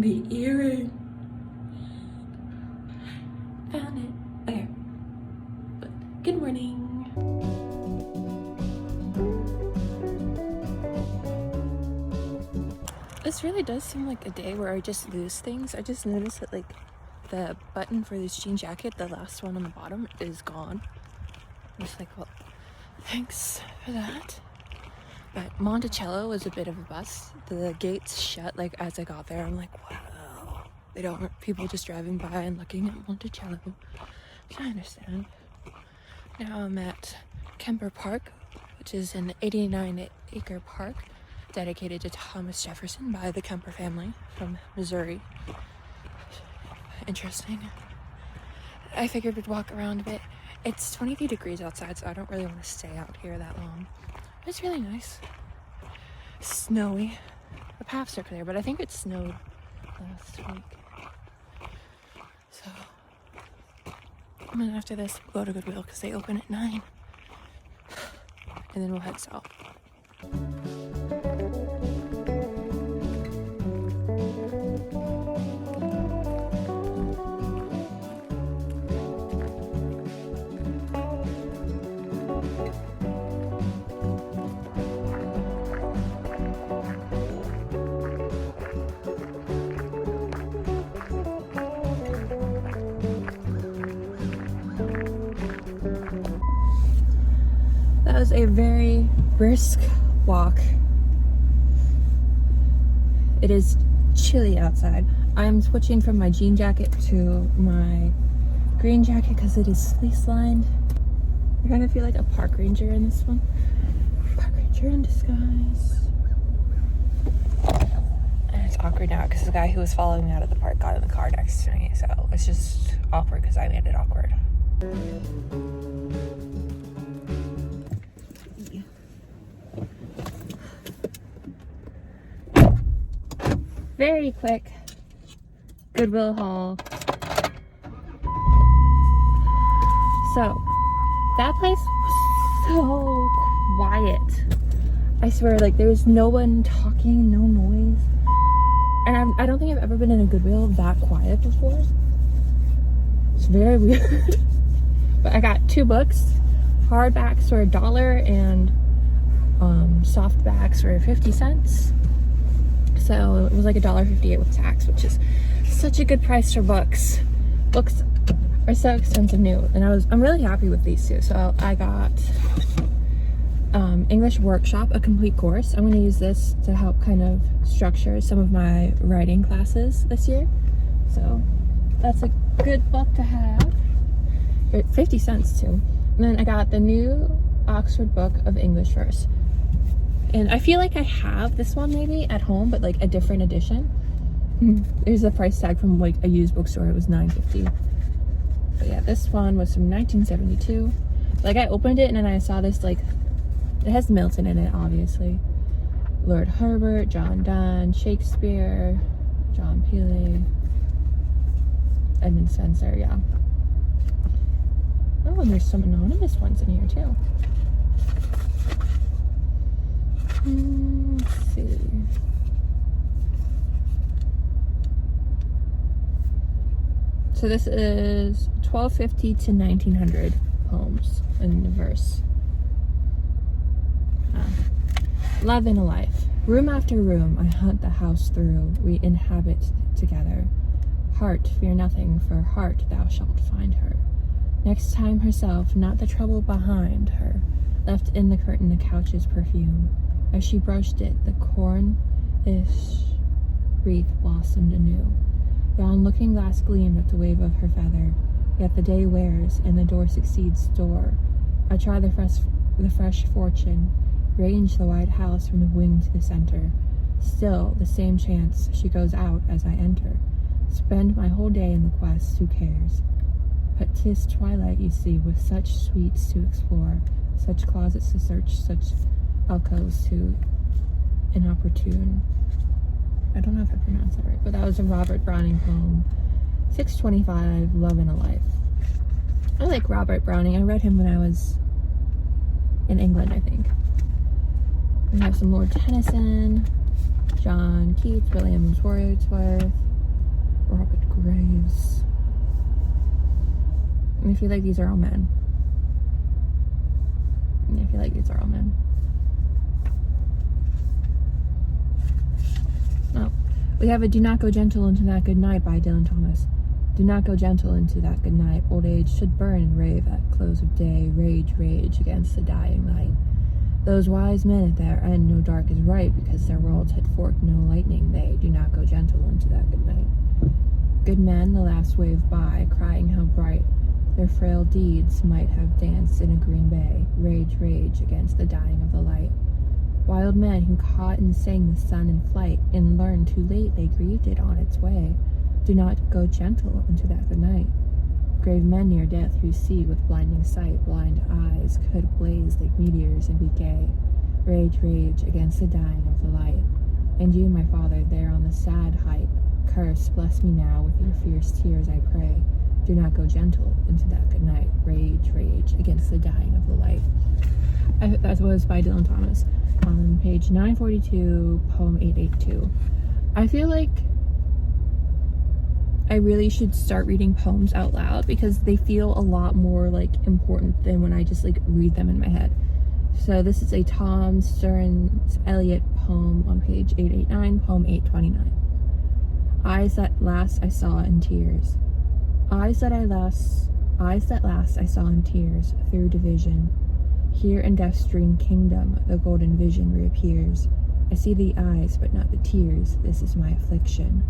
found the earring. Found it. Okay. But good morning. This really does seem like a day where I just lose things. I just noticed that like the button for this jean jacket, the last one on the bottom, is gone. I'm just like, well, thanks for that. But Monticello was a bit of a bust. The gates shut like as I got there. I'm like, wow. They don't want people just driving by and looking at Monticello. Which I understand. Now I'm at Kemper Park, which is an 89-acre park dedicated to Thomas Jefferson by the Kemper family from Missouri. Interesting. I figured we'd walk around a bit. It's 23 degrees outside, so I don't really want to stay out here that long. But it's really nice. Snowy. The paths are clear, but I think it snowed last week. So, and then after this, we'll go to Goodwill because they open at 9. And then we'll head south. That was a very brisk walk. It is chilly outside. I'm switching from my jean jacket to my green jacket because it is fleece lined. I kind of feel like a park ranger in this one. Park ranger in disguise. And it's awkward now because the guy who was following me out of the park got in the car next to me. So it's just awkward because I landed awkward. Very quick Goodwill haul. So that place was so quiet. I swear, like there was no one talking, no noise. And I don't think I've ever been in a Goodwill that quiet before. It's very weird. But I got 2 books. Hardbacks for $1 and softbacks for 50 cents. So it was like $1.58 with tax, which is such a good price for books. Books are so expensive new, and I'm really happy with these two. So I got English Workshop, a complete course. I'm going to use this to help kind of structure some of my writing classes this year. So that's a good book to have. 50 cents too. And then I got the new Oxford Book of English Verse. And I feel like I have this one maybe at home, but like a different edition. There's a price tag from like a used bookstore. It was $9.50. But yeah, this one was from 1972. Like I opened it and then I saw this, like, it has Milton in it, obviously. Lord Herbert, John Donne, Shakespeare, John Peele, Edmund Spenser, yeah. Oh, and there's some anonymous ones in here too. Let's see. So this is 1250 to 1900 poems in the verse. Love in a life. Room after room, I hunt the house through. We inhabit together. Heart, fear nothing, for heart thou shalt find her. Next time herself, not the trouble behind her. Left in the curtain the couch's perfume. As she brushed it, the corn-ish wreath blossomed anew. Yon looking glass gleamed at the wave of her feather. Yet the day wears, and the door succeeds door. I try the fresh fortune, range the white house from the wing to the center. Still, the same chance, she goes out as I enter. Spend my whole day in the quest, who cares? But 'tis twilight, you see, with such suites to explore, such closets to search, such alcoves to inopportune. I don't know if I pronounced that right, but that was a Robert Browning poem. 625, Love in a Life. I like Robert Browning. I read him when I was in England, I think. We have some Lord Tennyson, John Keats, William Wordsworth, Robert Graves. And I feel like these are all men. I feel like these are all men. Oh, we have a Do Not Go Gentle Into That Good Night by Dylan Thomas. Do not go gentle into that good night. Old age should burn and rave at close of day. Rage, rage against the dying light. Those wise men at their end know dark is right, because their worlds had forked no lightning. They do not go gentle into that good night. Good men, the last wave by, crying how bright their frail deeds might have danced in a green bay. Rage, rage against the dying of the light. Wild men who caught and sang the sun in flight, and learned too late they grieved it on its way. Do not go gentle into that good night. Grave men near death who see with blinding sight, blind eyes could blaze like meteors and be gay. Rage, rage against the dying of the light. And you, my father, there on the sad height, curse, bless me now with your fierce tears, I pray. Do not go gentle into that good night. Rage, rage against the dying of the light. That was by Dylan Thomas. On page 942, poem 882. I feel like I really should start reading poems out loud, because they feel a lot more like important than when I just like read them in my head. So this is a Tom Stearns Eliot poem on page 889, poem 829. Eyes that last I saw in tears. Eyes that last I saw in tears through division. Here in death's dream kingdom, the golden vision reappears. I see the eyes, but not the tears. This is my affliction.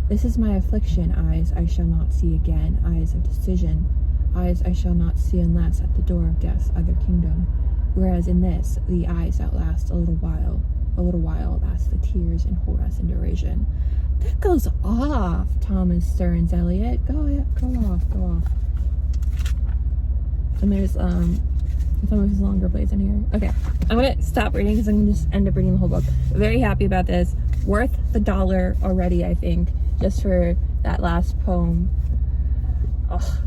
This is my affliction, eyes I shall not see again, eyes of decision, eyes I shall not see unless at the door of death's other kingdom. Whereas in this, the eyes outlast a little while last the tears and hold us in derision. That goes off, Thomas Stearns Eliot. Go off. And there's some of his longer plays in here. Okay, I'm gonna stop reading because I'm gonna just end up reading the whole book. Very happy about this. Worth the $1 already, I think, just for that last poem. Oh.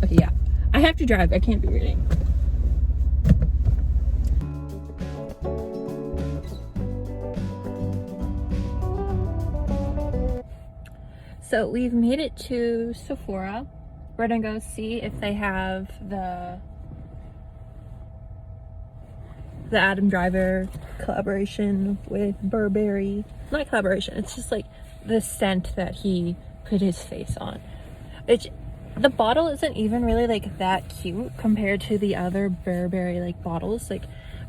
Okay, yeah. I have to drive. I can't be reading. So we've made it to Sephora. We're gonna go see if they have the Adam Driver collaboration with Burberry. Not collaboration, it's just like the scent that he put his face on. The bottle isn't even really like that cute compared to the other Burberry like bottles. Like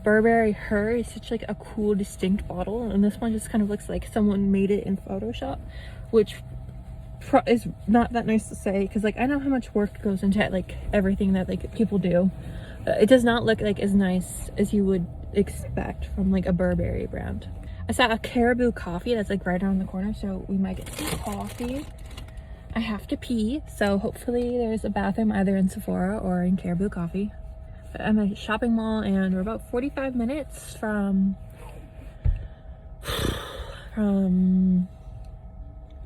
Burberry Her is such like a cool distinct bottle, and this one just kind of looks like someone made it in Photoshop, which is not that nice to say, because like I know how much work goes into it, like everything that like people do. It does not look like as nice as you would expect from like a Burberry brand. I saw a Caribou Coffee that's like right around the corner, so we might get some coffee. I have to pee, so hopefully there's a bathroom either in Sephora or in Caribou Coffee. But I'm at a shopping mall, and we're about 45 minutes from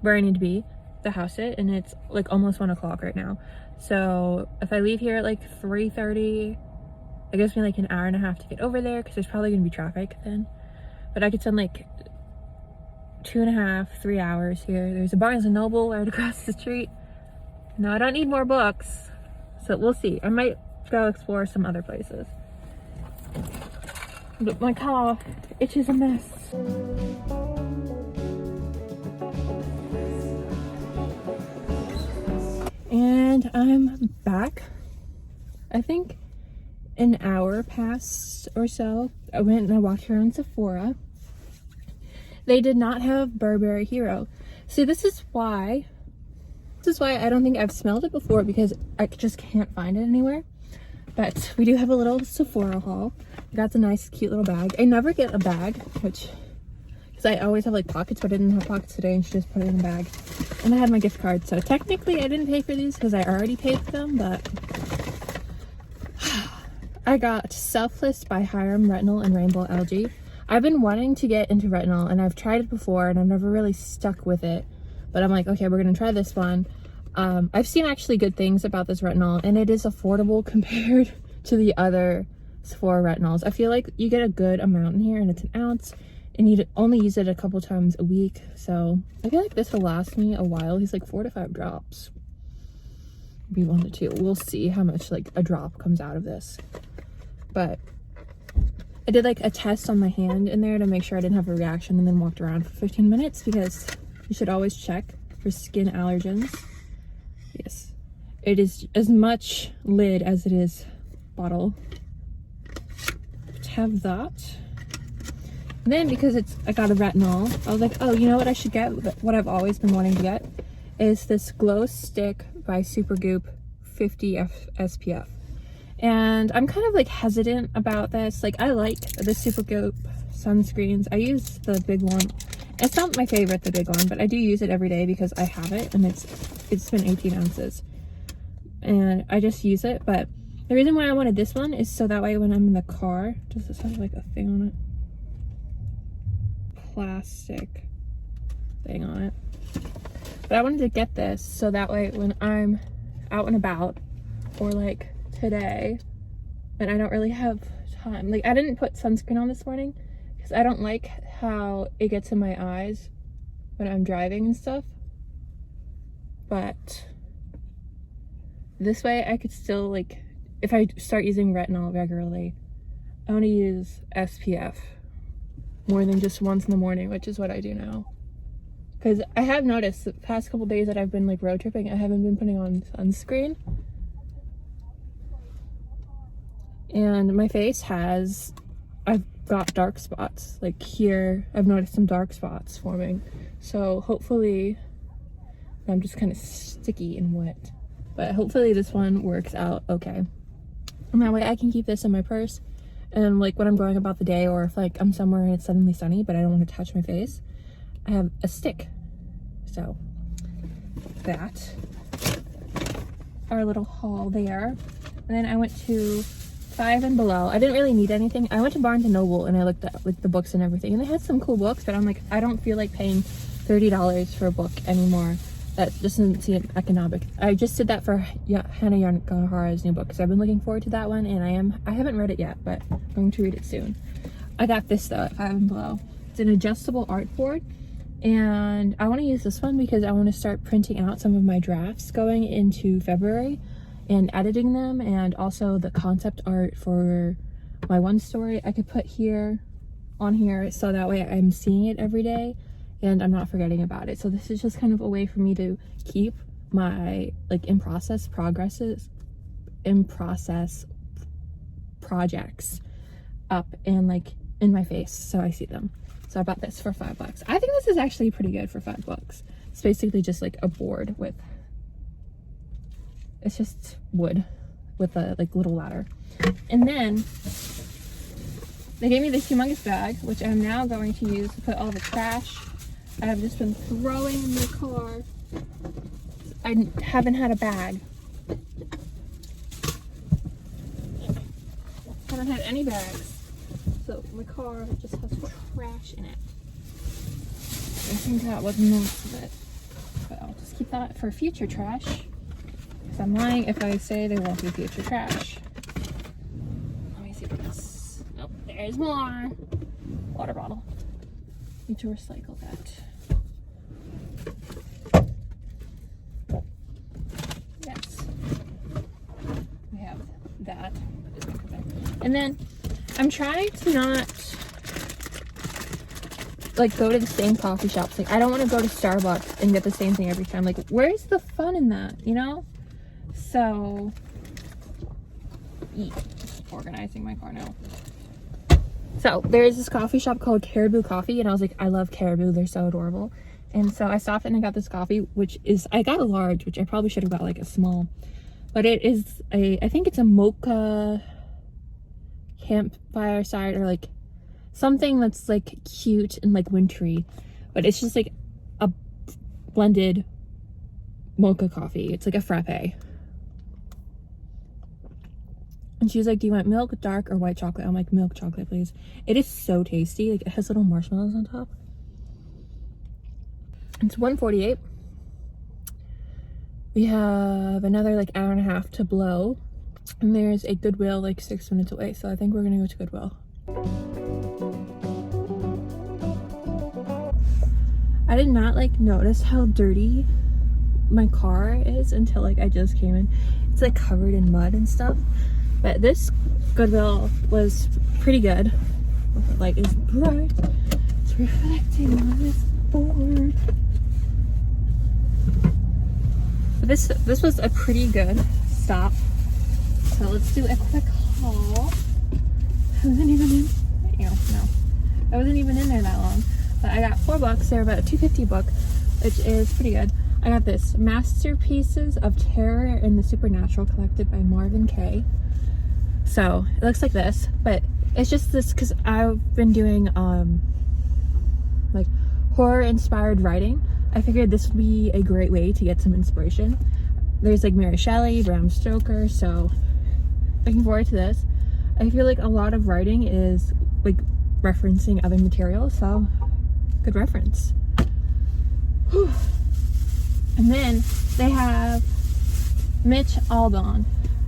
where I need to be, the house it, and it's like almost 1 o'clock right now. So if I leave here at like 3:30, it gives me like an hour and a half to get over there, because there's probably gonna be traffic then. But I could spend like 2.5, 3 hours here. There's a Barnes & Noble right across the street. No, I don't need more books, so we'll see. I might go explore some other places. But my car itches a mess. And I'm back. I think an hour passed or so. I went and I walked around Sephora. They did not have Burberry Hero. See, this is why I don't think I've smelled it before, because I just can't find it anywhere. But we do have a little Sephora haul. I got the nice cute little bag. I never get a bag, because I always have like pockets, but I didn't have pockets today, and she just put it in a bag. And I had my gift card, so technically I didn't pay for these because I already paid for them, but I got Selfless by Hiram Retinol and Rainbow Algae. I've been wanting to get into retinol, and I've tried it before, and I've never really stuck with it. But I'm like, okay, we're gonna try this one. I've seen actually good things about this retinol, and it is affordable compared to the other Sephora retinols. I feel like you get a good amount in here, and it's an ounce, and you only use it a couple times a week, so I feel like this will last me a while. He's like 4 to 5 drops, maybe 1 to 2. We'll see how much like a drop comes out of this. But I did like a test on my hand in there to make sure I didn't have a reaction, and then walked around for 15 minutes because you should always check for skin allergens. Yes, it is as much lid as it is bottle. To have that. And then because I got a retinol, I was like, oh, you know what I should get? What I've always been wanting to get is this glow stick by Supergoop 50 SPF. And I'm kind of like hesitant about this. Like, I like the Supergoop sunscreens. I use the big one. It's not my favorite, the big one, but I do use it every day because I have it, and it's been 18 ounces. And I just use it. But the reason why I wanted this one is so that way when I'm in the car, does this have like a thing on it? Plastic thing on it. But I wanted to get this so that way when I'm out and about, or like today, and I don't really have time. Like, I didn't put sunscreen on this morning because I don't like how it gets in my eyes when I'm driving and stuff. But this way I could still, like, if I start using retinol regularly, I want to use SPF more than just once in the morning, which is what I do now. Because I have noticed the past couple days that I've been like road tripping, I haven't been putting on sunscreen. And my face I've got dark spots. Like here, I've noticed some dark spots forming. So hopefully, I'm just kind of sticky and wet. But hopefully this one works out okay. And that way I can keep this in my purse. And like when I'm going about the day, or if like I'm somewhere and it's suddenly sunny but I don't want to touch my face, I have a stick. So that, our little haul there. And then I went to Five and Below. I didn't really need anything. I went to Barnes and Noble and I looked at like the books and everything, and they had some cool books, but I'm like, I don't feel like paying $30 for a book anymore. That just doesn't seem economic. I just did that for Hannah Yanagihara's new book because I've been looking forward to that one, and I haven't read it yet, but I'm going to read it soon. I got this though at Five and Below. It's an adjustable artboard, and I want to use this one because I want to start printing out some of my drafts going into February and editing them, and also the concept art for my one story I could put on here so that way I'm seeing it every day and I'm not forgetting about it. So this is just kind of a way for me to keep my like in process projects up and like in my face so I see them. So I bought this for $5. I think this is actually pretty good for $5. It's basically just like a board with, it's just wood with a like little ladder. And then they gave me this humongous bag, which I'm now going to use to put all the trash I have just been throwing in the car. I haven't had a bag. Haven't had any bags. So my car just has trash in it. I think that was most of it. But I'll just keep that for future trash. Because I'm lying if I say there won't be future trash. Let me see this. Nope, there's more. Water bottle. Need to recycle that. Yes. We have that. And then I'm trying to not like go to the same coffee shops. Like I don't want to go to Starbucks and get the same thing every time. Like where's the fun in that, you know? So just organizing my car now. So there's this coffee shop called Caribou Coffee, and I was like, I love Caribou, they're so adorable. And so I stopped and I got this coffee, which is, I got a large, which I probably should have got like a small, but it is I think it's a mocha campfire side, or like something that's like cute and like wintry, but it's just like a blended mocha coffee. It's like a frappe. And she was like, do you want milk, dark, or white chocolate? I'm like, milk chocolate, please. It is so tasty. Like, it has little marshmallows on top. It's $1.48. We have another like hour and a half to blow. And there's a Goodwill like 6 minutes away. So I think we're gonna go to Goodwill. I did not like notice how dirty my car is until like I just came in. It's like covered in mud and stuff. But this Goodwill was pretty good. The light is bright. It's reflecting on this board. But this was a pretty good stop. So let's do a quick haul. I wasn't even in. No, I wasn't even in there that long. But I got 4 books. They're about a $2.50 book, which is pretty good. I got this Masterpieces of Terror and the Supernatural, collected by Marvin Kaye. So it looks like this, but it's just this because I've been doing like horror inspired writing. I figured this would be a great way to get some inspiration. There's like Mary Shelley, Bram Stoker, so looking forward to this. I feel like a lot of writing is like referencing other material, so good reference. Whew. And then they have Mitch Albom,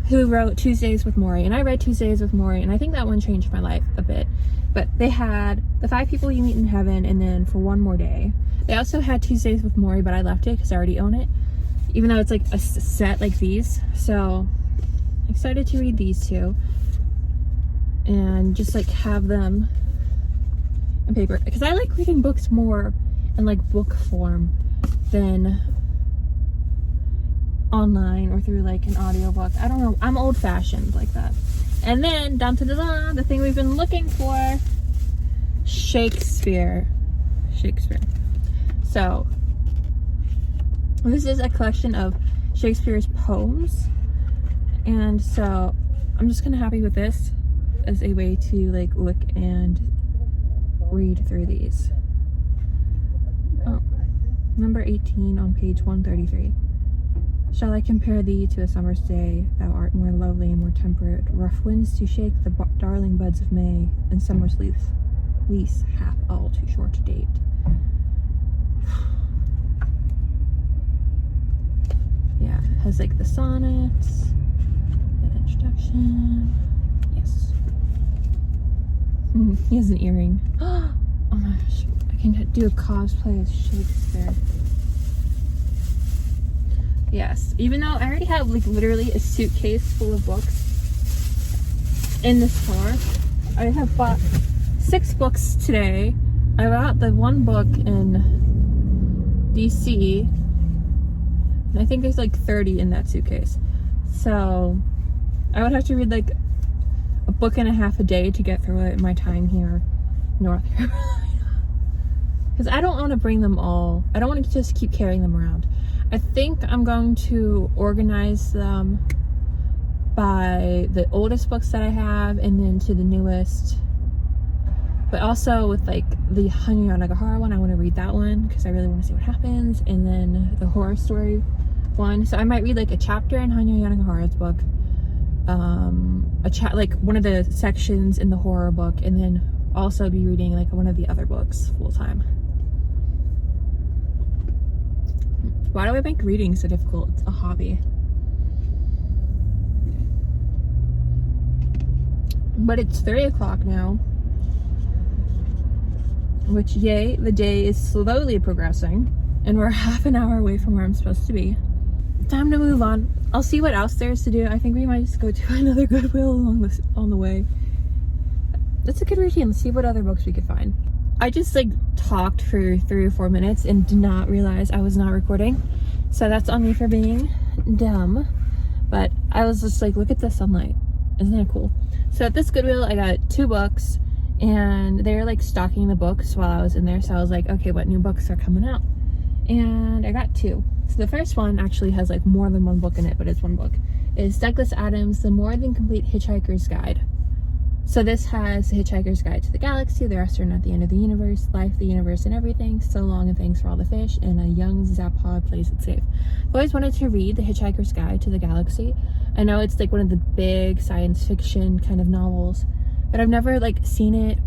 who wrote Tuesdays with Morrie, and I read Tuesdays with Morrie, and I think that one changed my life a bit. But they had The 5 People You Meet in Heaven, and then For One More Day. They also had Tuesdays with Morrie, but I left it because I already own it, even though it's like a set like these. So excited to read these two and just like have them in paper, because I like reading books more in like book form than online or through like an audiobook. I don't know, I'm old-fashioned like that. And then down to the thing we've been looking for, Shakespeare. So this is a collection of Shakespeare's poems, and so I'm just kind of happy with this as a way to like look and read through these. Oh, number 18 on page 133. Shall I compare thee to a summer's day? Thou art more lovely and more temperate. Rough winds to shake the darling buds of May, and summer's lease hath all too short to date. Yeah, it has like the sonnets, an introduction. Yes. He has an earring. Oh my gosh, I can do a cosplay as Shakespeare. Yes, even though I already have like literally a suitcase full of books in the store. I have bought 6 books today. I bought the 1 book in DC, and I think there's like 30 in that suitcase. So I would have to read like a book and a half a day to get through it in my time here in North Carolina. Because I don't want to bring them all. I don't want to just keep carrying them around. I think I'm going to organize them by the oldest books that I have and then to the newest. But also with like the Hanya Nagahara one, I want to read that one because I really want to see what happens. And then the horror story one. So I might read like a chapter in Hanya Nagahara's book, like one of the sections in the horror book, and then also be reading like one of the other books full time. Why do I make reading so difficult? It's a hobby. But it's 3 o'clock now. Which, yay, the day is slowly progressing. And we're half an hour away from where I'm supposed to be. Time to move on. I'll see what else there is to do. I think we might just go to another Goodwill on the way. That's a good routine. Let's see what other books we could find. I just like talked for 3 or 4 minutes and did not realize I was not recording. So that's on me for being dumb. But I was just like, look at the sunlight. Isn't that cool? So at this Goodwill, I got 2 books, and they were like stocking the books while I was in there. So I was like, okay, what new books are coming out? And I got 2. So the first one actually has like more than 1 book in it, but it's 1 book. It's Douglas Adams' The More Than Complete Hitchhiker's Guide. So this has The Hitchhiker's Guide to the Galaxy, The Restaurant at the End of the Universe, Life, the Universe, and Everything, So Long and Thanks for All the Fish, and a young Zapod plays it safe. I've always wanted to read The Hitchhiker's Guide to the Galaxy. I know it's like one of the big science fiction kind of novels, but I've never like seen it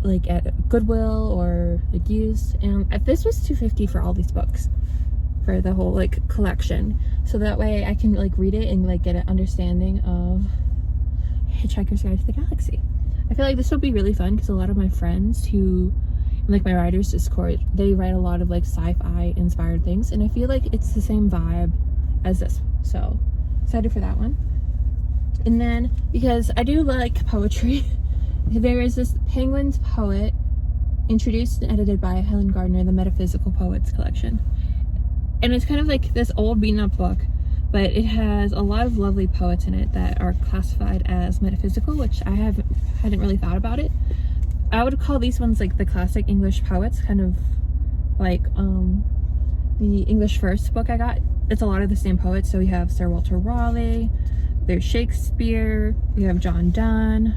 like at Goodwill or like used. And this was $2.50 for all these books, for the whole like collection. So that way I can like read it and like get an understanding of Hitchhiker's Guide to the Galaxy. I feel like this would be really fun because a lot of my friends who like my writer's Discord, they write a lot of like sci-fi inspired things, and I feel like it's the same vibe as this, so excited for that one. And then because I do like poetry, there is this Penguins poet introduced and edited by Helen Gardner, the Metaphysical Poets collection, and it's kind of like this old beaten up book, but it has a lot of lovely poets in it that are classified as metaphysical, which I hadn't really thought about it. I would call these ones like the classic English poets, kind of like the English First book I got. It's a lot of the same poets. So we have Sir Walter Raleigh, there's Shakespeare, we have John Donne,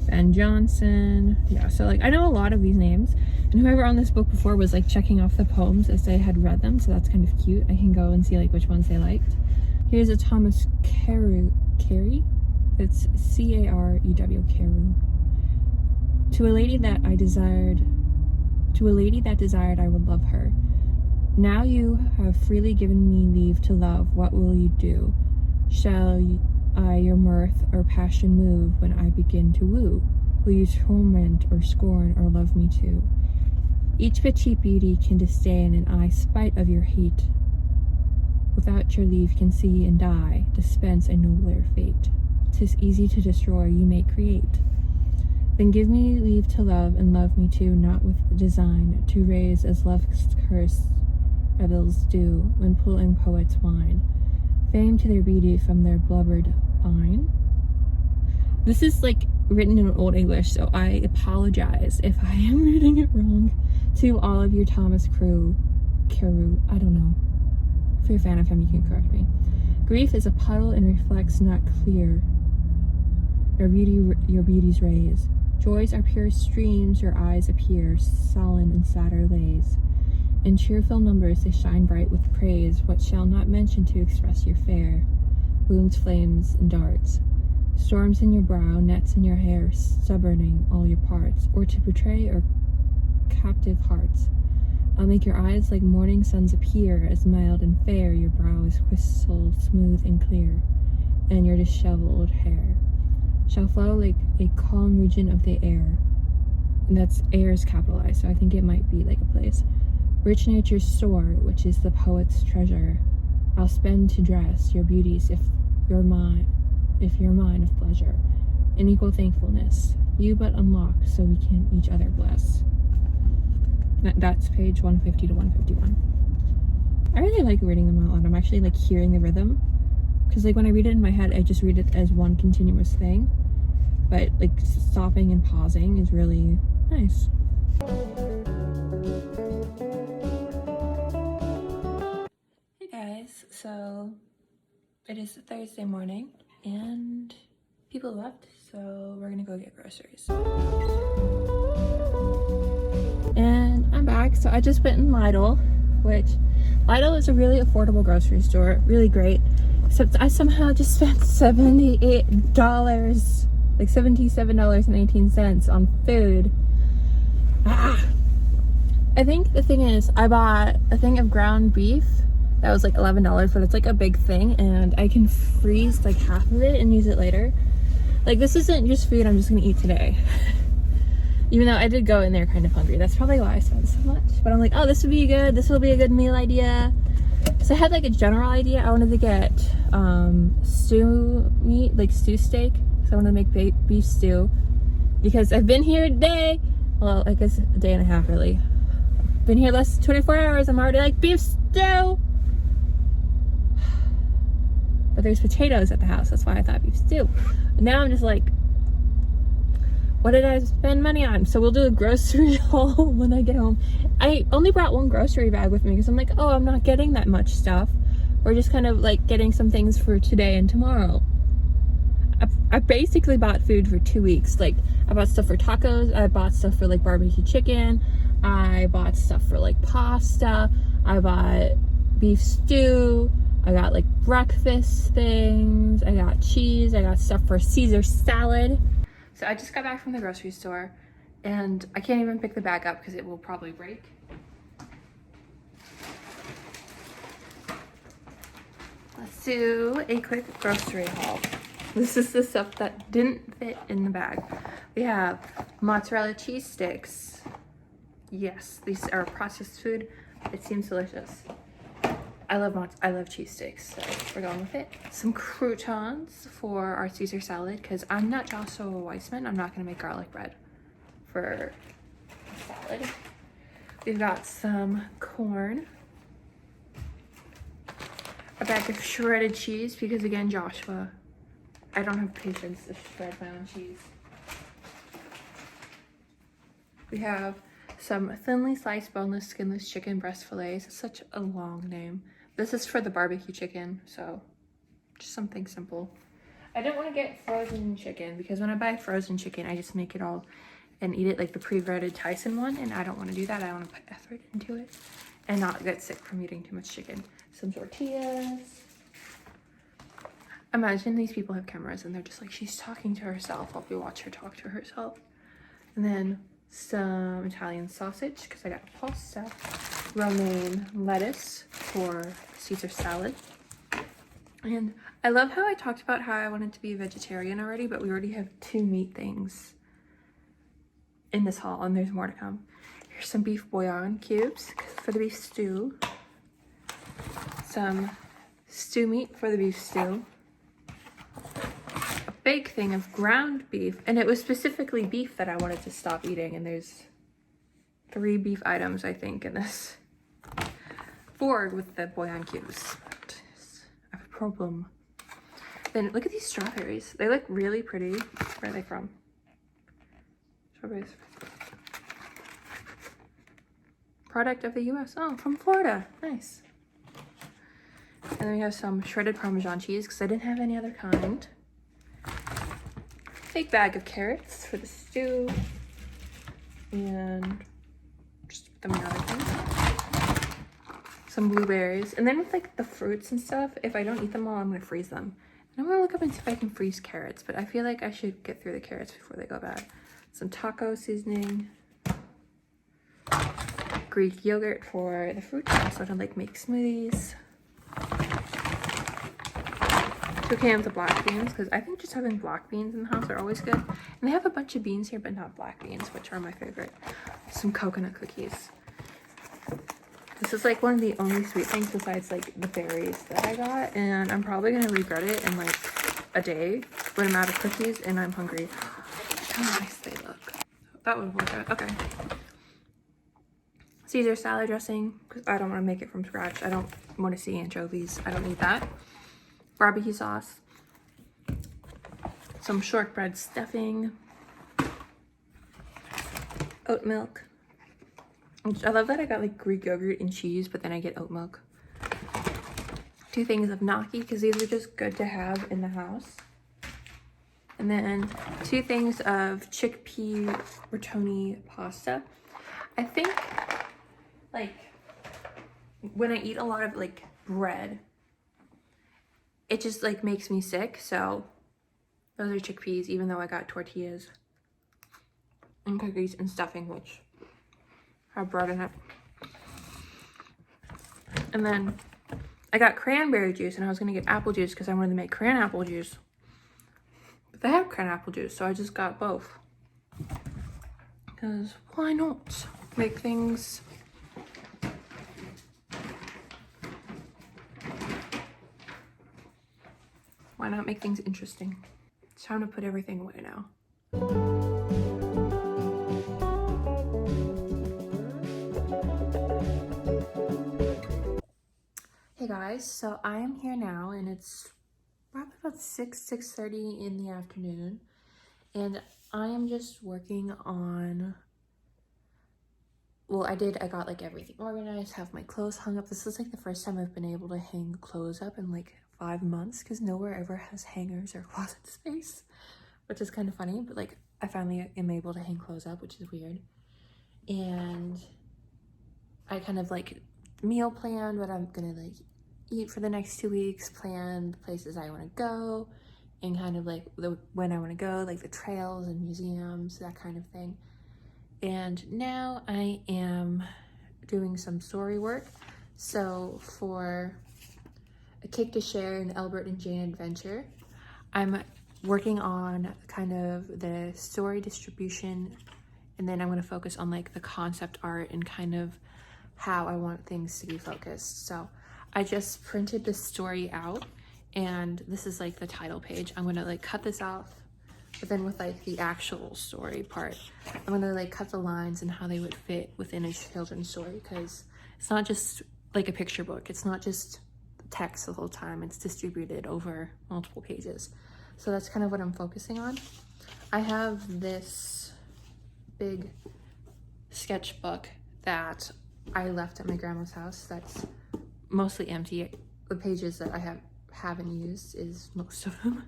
Ben Jonson. Yeah, so like I know a lot of these names, and whoever on this book before was like checking off the poems as they had read them, so that's kind of cute. I can go and see like which ones they liked. Here's a Thomas Carew. It's C-A-R-E-W, Carew. To a lady that desired I would love her. Now you have freely given me leave to love, what will you do? Shall I your mirth or passion move when I begin to woo? Will you torment or scorn or love me too? Each petite beauty can disdain, and I, spite of your hate, without your leave can see and die, dispense a nobler fate. 'Tis easy to destroy, you may create. Then give me leave to love, and love me too, not with design, to raise as love's curse rebels do, when pulling poets whine, fame to their beauty from their blubbered wine. This is like written in Old English, so I apologize if I am reading it wrong to all of your Thomas Carew, I don't know. If you're a fan of him, you can correct me. Grief is a puddle and reflects not clear your beauty's rays. Joys are pure streams, your eyes appear, sullen and sadder lays. In cheerful numbers they shine bright with praise, what shall not mention to express your fair. Wounds, flames, and darts, storms in your brow, nets in your hair, stubborning all your parts, or to betray or captive hearts. I'll make your eyes like morning suns appear, as mild and fair your brow is crystal smooth and clear, and your disheveled hair shall flow like a calm region of the air. And that's air is capitalized, so I think it might be like a place. Rich nature's store, which is the poet's treasure, I'll spend to dress your beauties if you're mine of pleasure. In equal thankfulness, you but unlock so we can each other bless. That's page 150 to 151. I really like reading them out loud. I'm actually like hearing the rhythm, because like when I read it in my head, I just read it as one continuous thing, but like stopping and pausing is really nice. Hey guys, so it is Thursday morning and people left, so we're gonna go get groceries. And I'm back. So I just went in Lidl, which Lidl is a really affordable grocery store, really great. Except I somehow just spent $78, like $77.18 on food. I think the thing is, I bought a thing of ground beef that was like $11, but it's like a big thing, and I can freeze like half of it and use it later. Like, this isn't just food I'm just gonna eat today. Even though I did go in there kind of hungry. That's probably why I spent so much. But I'm like, oh, this will be a good meal idea. So I had like a general idea. I wanted to get stew meat, like stew steak. So I wanted to make beef stew. Because I've been here a day. Well, I guess a day and a half really. Been here less than 24 hours. I'm already like, beef stew. But there's potatoes at the house. That's why I thought beef stew. But now I'm just like, what did I spend money on? So we'll do a grocery haul when I get home. I only brought one grocery bag with me because I'm like, oh, I'm not getting that much stuff. We're just kind of like getting some things for today and tomorrow. I basically bought food for 2 weeks. Like, I bought stuff for tacos. I bought stuff for like barbecue chicken. I bought stuff for like pasta. I bought beef stew. I got like breakfast things. I got cheese. I got stuff for Caesar salad. So I just got back from the grocery store and I can't even pick the bag up because it will probably break. Let's do a quick grocery haul. This is the stuff that didn't fit in the bag. We have mozzarella cheese sticks, Yes, these are processed food. It seems delicious. I love cheesesteaks, so we're going with it. Some croutons for our Caesar salad, because I'm not Joshua Weissman. I'm not gonna make garlic bread for salad. We've got some corn, a bag of shredded cheese, because again, Joshua, I don't have patience to shred my own cheese. We have some thinly sliced boneless skinless chicken breast fillets. It's such a long name. This is for the barbecue chicken, so just something simple. I don't want to get frozen chicken because when I buy frozen chicken, I just make it all and eat it like the pre-breaded Tyson one, and I don't want to do that. I want to put effort into it and not get sick from eating too much chicken. Some tortillas. Imagine these people have cameras and they're just like, she's talking to herself while we watch her talk to herself. And then some Italian sausage because I got pasta, romaine lettuce for Caesar salad. And I love how I talked about how I wanted to be a vegetarian already, but we already have 2 meat things in this haul, and there's more to come. Here's some beef bouillon cubes for the beef stew. Some stew meat for the beef stew. A big thing of ground beef, and it was specifically beef that I wanted to stop eating, and there's 3 beef items, I think, in this. 4 with the bouillon cubes. I have a problem. Then look at these strawberries. They look really pretty. Where are they from? Strawberries. Product of the US. Oh, from Florida. Nice. And then we have some shredded Parmesan cheese because I didn't have any other kind. Big bag of carrots for the stew. And just the other things. Some blueberries. And then with like the fruits and stuff, if I don't eat them all, I'm going to freeze them. And I'm going to look up and see if I can freeze carrots, but I feel like I should get through the carrots before they go bad. Some taco seasoning. Greek yogurt for the fruit. I also don't like make smoothies. 2 cans of black beans, because I think just having black beans in the house are always good. And they have a bunch of beans here, but not black beans, which are my favorite. Some coconut cookies. This is like one of the only sweet things besides like the berries that I got, and I'm probably gonna regret it in like a day when I'm out of cookies and I'm hungry. How nice they look. That would work out. Okay. Caesar salad dressing, because I don't want to make it from scratch. I don't want to see anchovies. I don't need that. Barbecue sauce. Some shortbread stuffing. Oat milk. I love that I got like Greek yogurt and cheese, but then I get oat milk. 2 things of gnocchi, because these are just good to have in the house. And then 2 things of chickpea rigatoni pasta. I think like when I eat a lot of like bread, it just like makes me sick. So those are chickpeas, even though I got tortillas and cookies and stuffing, which have bread in it. And then I got cranberry juice, and I was gonna get apple juice because I wanted to make cran apple juice. But they have cran apple juice, so I just got both. Because why not make things interesting? It's time to put everything away now. Hey guys, so I am here now, and it's probably about 6:30 in the afternoon, and I am just working on, well, I got like everything organized, have my clothes hung up. This is like the first time I've been able to hang clothes up in like 5 months, because nowhere ever has hangers or closet space, which is kind of funny, but like I finally am able to hang clothes up, which is weird. And I kind of like meal plan what I'm gonna like eat for the next 2 weeks, plan the places I want to go, and kind of like when I want to go, like the trails and museums, that kind of thing. And now I am doing some story work. So for A Cake to Share, an Albert and Jane adventure, I'm working on kind of the story distribution and then I'm going to focus on like the concept art and kind of how I want things to be focused. So I just printed this story out, and this is like the title page. I'm going to like cut this off, but then with like the actual story part, I'm going to like cut the lines and how they would fit within a children's story, because it's not just like a picture book. It's not just text the whole time. It's distributed over multiple pages. So that's kind of what I'm focusing on. I have this big sketchbook that I left at my grandma's house that's mostly empty. The pages that I haven't used is most of them.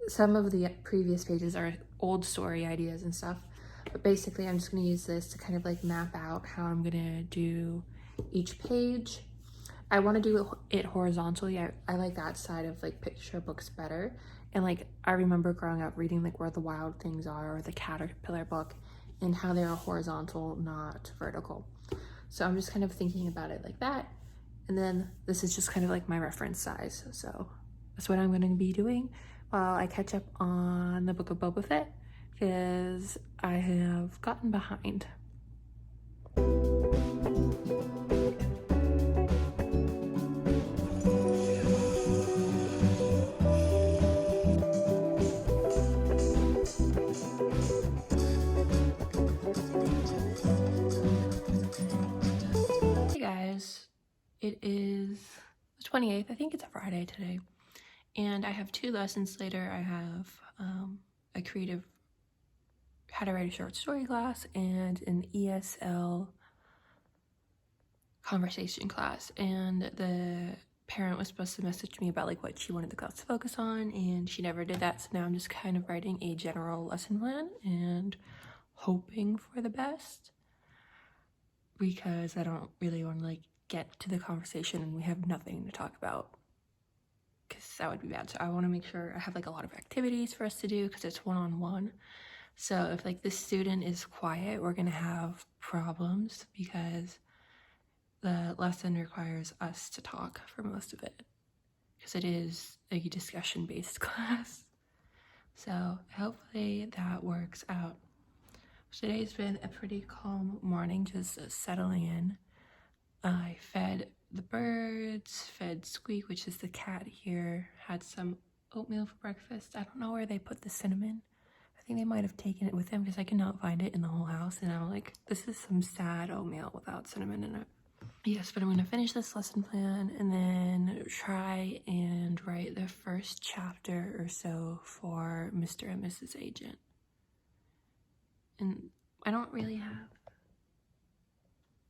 Some of the previous pages are old story ideas and stuff, but basically I'm just going to use this to kind of like map out how I'm going to do each page. I want to do it horizontally. I like that side of like picture books better. And like I remember growing up reading like Where the Wild Things Are or the Caterpillar book, and how they are horizontal, not vertical. So I'm just kind of thinking about it like that. And then this is just kind of like my reference size. So that's what I'm going to be doing while I catch up on the Book of Boba Fett, because I have gotten behind. Hey guys, it is the 28th. I think it's a Friday today. And I have 2 lessons later. I have a creative how to write a short story class and an ESL conversation class. And the parent was supposed to message me about like what she wanted the class to focus on, and she never did that. So now I'm just kind of writing a general lesson plan and hoping for the best, because I don't really want to like get to the conversation and we have nothing to talk about, because that would be bad. So I want to make sure I have like a lot of activities for us to do, because it's one-on-one. So if like this student is quiet, we're gonna have problems, because the lesson requires us to talk for most of it, because it is a discussion-based class. So hopefully that works out. Today's been a pretty calm morning, just settling in. I fed the birds, fed Squeak, which is the cat here, had some oatmeal for breakfast. I don't know where they put the cinnamon. I think they might have taken it with them, because I could not find it in the whole house, and I'm like, this is some sad oatmeal without cinnamon in it. Yes, but I'm going to finish this lesson plan and then try and write the first chapter or so for Mr. and Mrs. Agent. And I don't really have...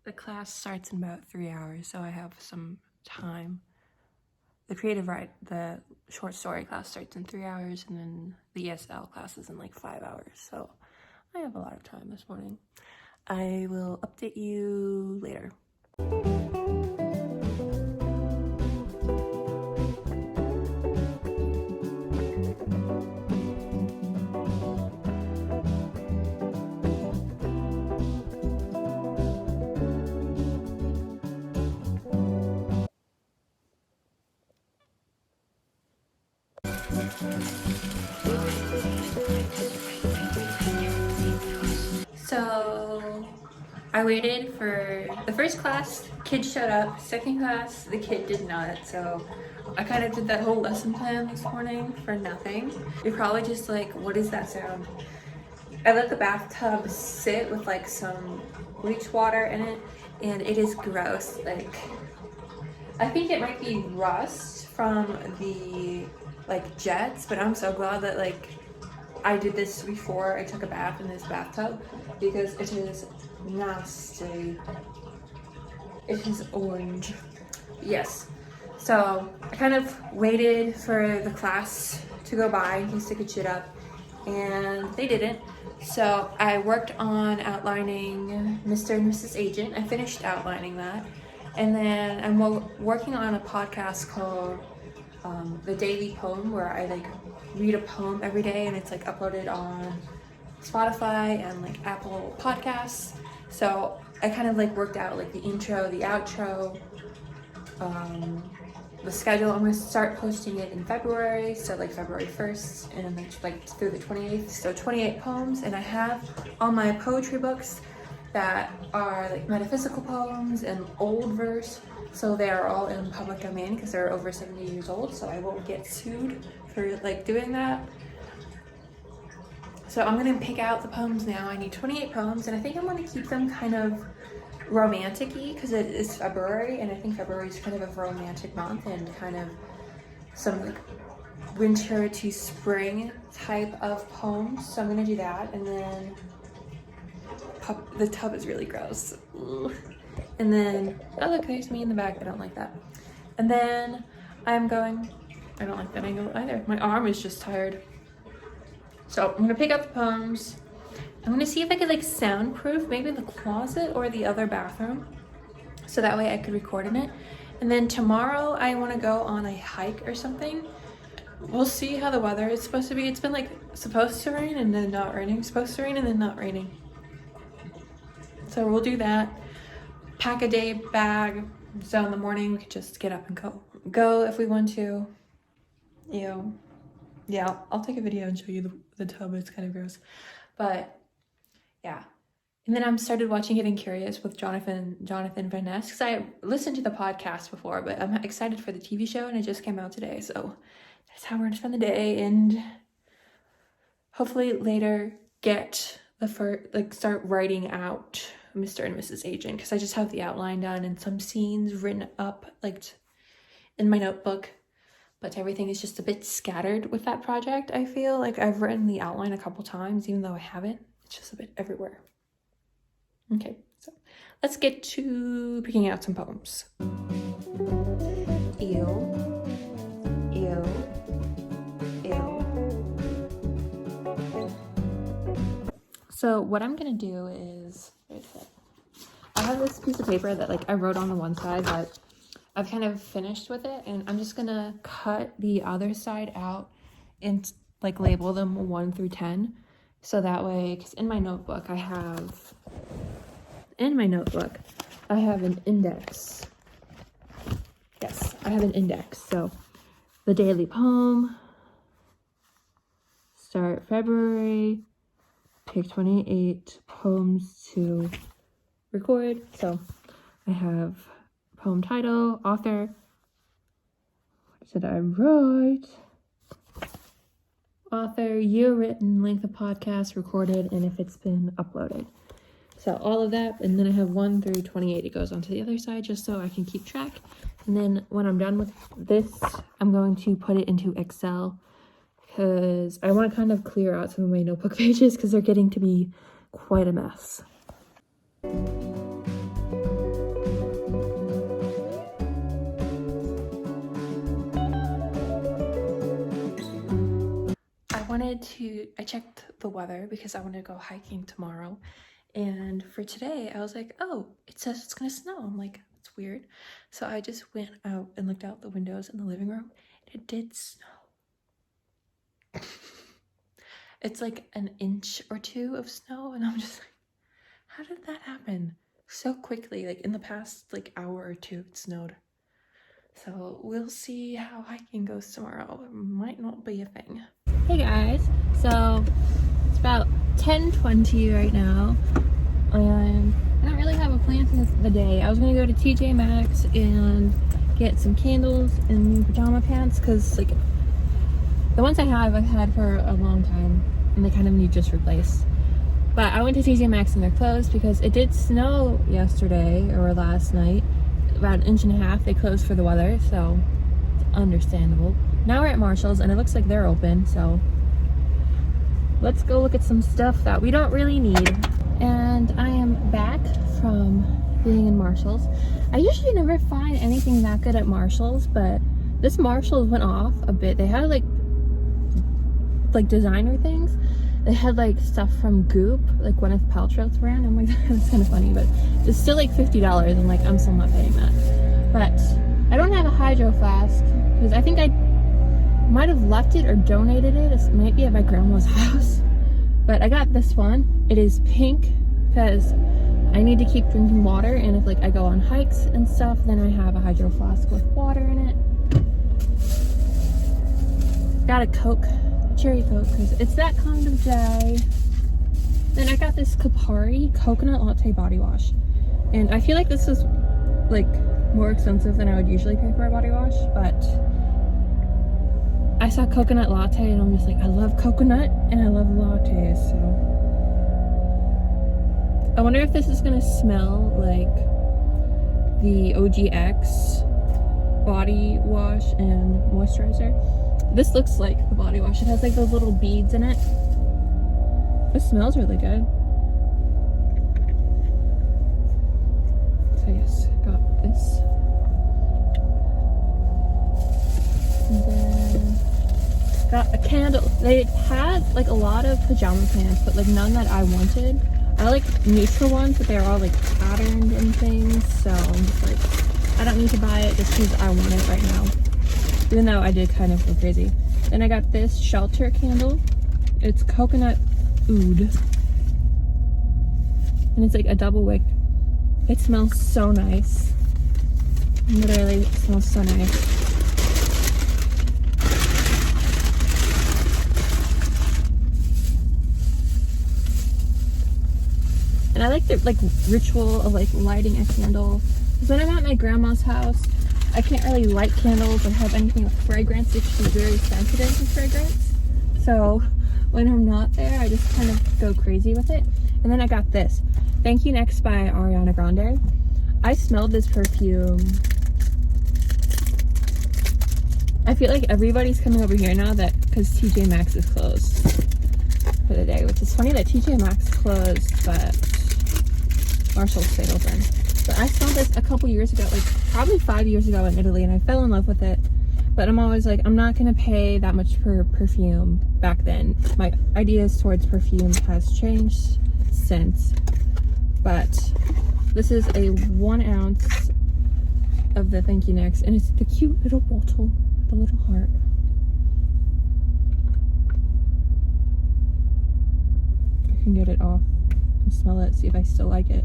The class starts in about 3 hours, so I have some time. The short story class starts in 3 hours, and then the ESL class is in like 5 hours. So I have a lot of time this morning. I will update you later. So I waited for the first class, kid showed up. Second class, the kid did not. So I kind of did that whole lesson plan this morning for nothing. You're probably just like, what is that sound? I let the bathtub sit with like some bleach water in it, and it is gross. Like, I think it might be rust from the like jets, but I'm so glad that like I did this before I took a bath in this bathtub, because it is nasty. It is orange. Yes. So I kind of waited for the class to go by in case they could shit up, and they didn't. So I worked on outlining Mr. and Mrs. Agent. I finished outlining that. And then I'm working on a podcast called The Daily Poem, where I like read a poem every day, and it's like uploaded on Spotify and like Apple Podcasts. So I kind of like worked out like the intro, the outro, the schedule. I'm gonna start posting it in February, so like February 1st and then like through the 28th. So 28 poems, and I have all my poetry books that are like metaphysical poems and old verse. So they are all in public domain because they're over 70 years old, so I won't get sued for like doing that. So I'm gonna pick out the poems now. I need 28 poems, and I think I'm gonna keep them kind of romantic-y because it is February, and I think February is kind of a romantic month and kind of some like winter to spring type of poems. So I'm gonna do that, and then the tub is really gross. Ugh. And then, oh look, there's me in the back. I don't like that. And then I don't like that angle either. My arm is just tired. So I'm gonna pick up the poems. I'm gonna see if I could like soundproof maybe the closet or the other bathroom, so that way I could record in it. And then tomorrow I wanna go on a hike or something. We'll see how the weather is supposed to be. It's been like supposed to rain and then not raining, supposed to rain and then not raining. So we'll do that. Pack a day bag, so in the morning we could just get up and go if we want to. Yeah, I'll take a video and show you the tub. It's kind of gross, but yeah. And then I'm started watching Getting Curious with Jonathan Van Ness, because I listened to the podcast before, but I'm excited for the TV show and it just came out today. So that's how we're gonna spend the day, and hopefully later get start writing out Mr. and Mrs. Agent, because I just have the outline done and some scenes written up like in my notebook, but everything is just a bit scattered with that project. I feel like I've written the outline a couple times, even though I haven't. It's just a bit everywhere. Okay, so let's get to picking out some poems. Ew. So what I'm gonna do is, I have this piece of paper that like I wrote on the one side, but I've kind of finished with it, and I'm just gonna cut the other side out and like label them 1 through 10. So that way, because in my notebook I have an index. Yes, I have an index. So the daily poem, start February, pick 28 poems to record. So I have poem title, author, what did I write? Author, year written, length of podcast recorded, and if it's been uploaded. So all of that, and then I have 1 through 28. It goes onto the other side just so I can keep track. And then when I'm done with this, I'm going to put it into Excel, because I want to kind of clear out some of my notebook pages because they're getting to be quite a mess. I checked the weather because I wanted to go hiking tomorrow, and for today I was like, oh, it says it's gonna snow. I'm like, that's weird. So I just went out and looked out the windows in the living room, and it did snow. It's like an inch or 2 of snow, and I'm just like, how did that happen so quickly? Like in the past like hour or 2 it snowed. So we'll see how hiking goes tomorrow. It might not be a thing. Hey guys, so it's about 10:20 right now, and I don't really have a plan for the day. I was gonna go to TJ Maxx and get some candles and new pajama pants, because like the ones I've had for a long time and they kind of need just replaced. But I went to TJ Maxx and they're closed because it did snow yesterday or last night, about 1.5 inches. They closed for the weather, so it's understandable. Now we're at Marshall's and it looks like they're open, so let's go look at some stuff that we don't really need. And I am back from being in Marshall's. I usually never find anything that good at Marshall's, but this Marshall's went off a bit. They had like designer things. They had like stuff from Goop, like Gwyneth Paltrow's brand. I'm like, that's kind of funny, but it's still like $50. I'm like, I'm still not paying that. But I don't have a hydro flask because I think I might have left it or donated it. It might be at my grandma's house. But I got this one. It is pink because I need to keep drinking water, and if like I go on hikes and stuff, then I have a hydro flask with water in it. Got a Coke, cherry Coke, because it's that kind of day. Then I got this Kapari coconut latte body wash. And I feel like this is like more expensive than I would usually pay for a body wash, but I saw coconut latte and I'm just like, I love coconut and I love lattes, so. I wonder if this is gonna smell like the OGX body wash and moisturizer. This looks like the body wash. It has like those little beads in it. This smells really good. So yes, got this. And then got a candle. They had like a lot of pajama pants, but like none that I wanted. I like neutral ones, but they're all like patterned and things. So I'm just like, I don't need to buy it just because I want it right now. Even though I did kind of go crazy. Then I got this shelter candle. It's coconut oud. And it's like a double wick. It smells so nice. Literally, it smells so nice. And I like the like ritual of like lighting a candle. Because when I'm at my grandma's house, I can't really light candles or have anything with fragrance if she's very sensitive to fragrance. So when I'm not there, I just kind of go crazy with it. And then I got this. Thank You Next by Ariana Grande. I smelled this perfume. I feel like everybody's coming over here now that because TJ Maxx is closed for the day, which is funny that TJ Maxx closed, but Marshall's stayed open. But I saw this a couple years ago, like probably 5 years ago in Italy, and I fell in love with it. But I'm always like, I'm not gonna pay that much for perfume back then. My ideas towards perfume has changed since. But this is a 1 ounce of the Thank You Next, and it's the cute little bottle, the little heart. I can get it off and smell it, see if I still like it.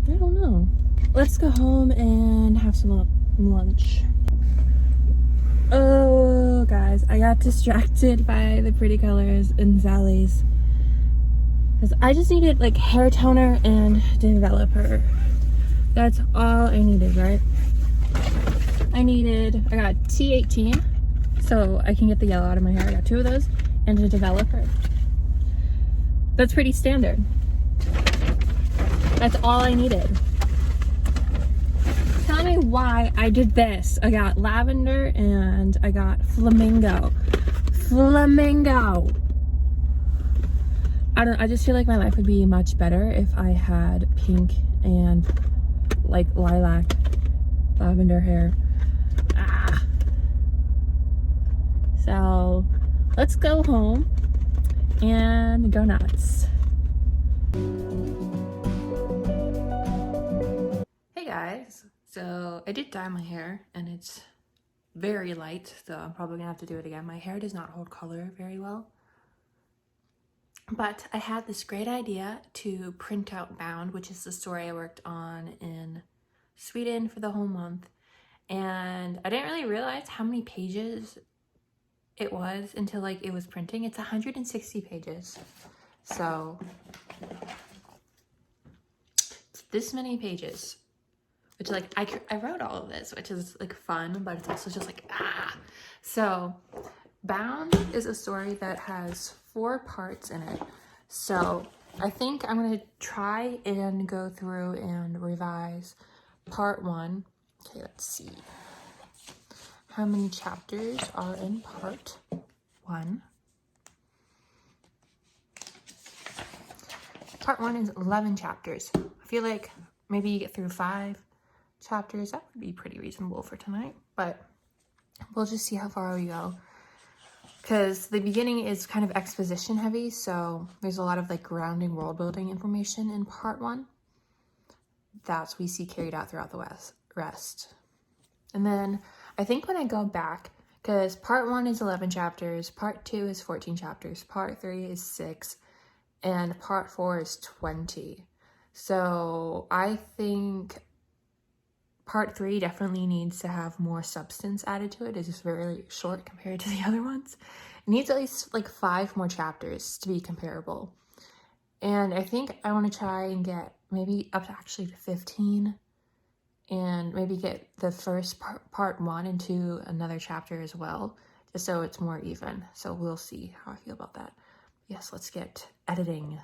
I don't know. Let's go home and have some lunch. Oh, guys, I got distracted by the pretty colors in Sally's. Because I just needed like hair toner and developer. That's all I needed, right? I got T18, so I can get the yellow out of my hair. I got 2 of those, and a developer. That's pretty standard. That's all I needed. Tell me why I did this. I got lavender and I got flamingo. Flamingo. I just feel like my life would be much better if I had pink and like lilac lavender hair. So let's go home and go nuts. Hey guys, so I did dye my hair and it's very light, so I'm probably gonna have to do it again. My hair does not hold color very well. But I had this great idea to print out Bound, which is the story I worked on in Sweden for the whole month. And I didn't really realize how many pages it was until like it was printing. It's 160 pages. So it's this many pages, which like I wrote all of this, which is like fun, but it's also just like, So Bound is a story that has 4 parts in it. So I think I'm gonna try and go through and revise part 1. Okay, let's see. How many chapters are in part 1? Part 1 is 11 chapters. I feel like maybe you get through 5 chapters. That would be pretty reasonable for tonight, but we'll just see how far we go. Because the beginning is kind of exposition heavy, so there's a lot of like grounding world building information in part 1 that we see carried out throughout the rest. And then I think when I go back, because part 1 is 11 chapters, part 2 is 14 chapters, part 3 is 6, and part 4 is 20. So I think part 3 definitely needs to have more substance added to it. It's just very short compared to the other ones. It needs at least like 5 more chapters to be comparable. And I think I want to try and get maybe up to actually 15, and maybe get the first part 1 into another chapter as well, just so it's more even. So we'll see how I feel about that. Yes, let's get editing.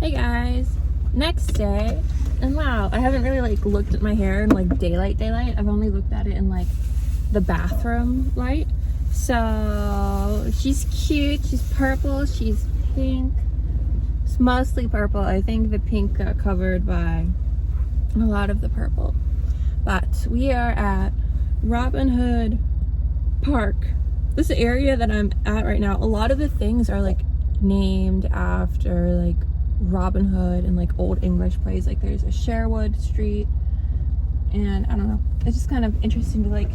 Hey guys, next day, and wow, I haven't really like looked at my hair in like daylight. I've only looked at it in like the bathroom light. So she's cute, she's purple, she's pink. It's mostly purple. I think the pink got covered by a lot of the purple. But we are at Robin Hood Park. This area that I'm at right now, a lot of the things are like named after like Robin Hood and like old English plays. Like there's a Sherwood Street, and I don't know, it's just kind of interesting to like